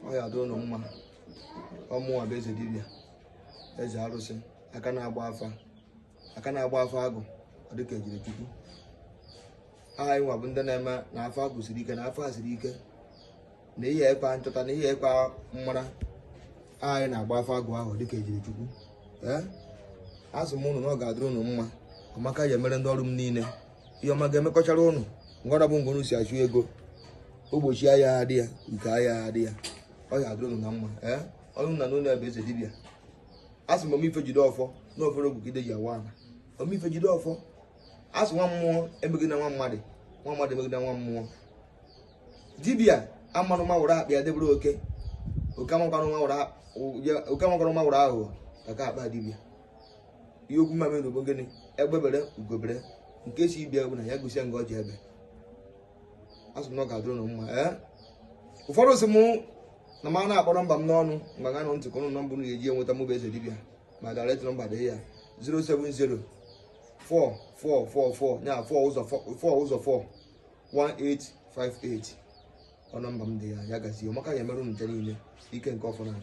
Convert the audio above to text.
ọ ya dụrụ na mma ọmụwa bụ eze dibịa eze arụsị aka na-agba afa agụ ọ dịka ejiri chukwu. Anyị nwa bụ ndị na-eme na afọ agụ siri ike na afọ a siri ike na ihe ekpa nchọta na ihe ekpa mmara. Anyị na-agba afọ agụ ahụ dịka ejiri chukwu. Asị m ụnụ na ọ ga-adịrị ụnụ mma. Ọmaka ya emere ndị ọrụ m niile ihe ọma ga-emekọchara ụnụ ngọrọ bụ ngọrọ si achụ ego ogbochi ahịa adị ya nke ahịa adị ya ọ ya adịrị ụnụ na mma. Ọnụ na n'ụlọ ebe eze dibịa asị m omife jide ọfọ na ofere ogwugide ji awa ala omife jide ọfọ. Asị nwa mmụọ emegide nwa mmadụ emegide nwa mmụọ. Dibịa amanụ mawụrụ akpa ya debere oke amakwanụ mawụrụ aghụghọ ka akpa dibịa. Ihe okwu mame n'ugbo gịnị egbebere ugobere nke si ibia bụ na ya gosi nga ọ ji ebe. Asị m na ọ ga-adịrị ụnụ mma. Ụfọdụ sị mụ na m na-akpọrọ mba m n'ọnụ mgbe ga nọ ntị ka ụnụ nọmba unu ga-eji enweta mụ bụ eze dibịa ma direct nọmba dị ya 070 444 ya 4 ụzọ 4 1858 ọ nọmba m dị ya gazie. Ọmaka ya emere unu nche niile ike nke ọfọ na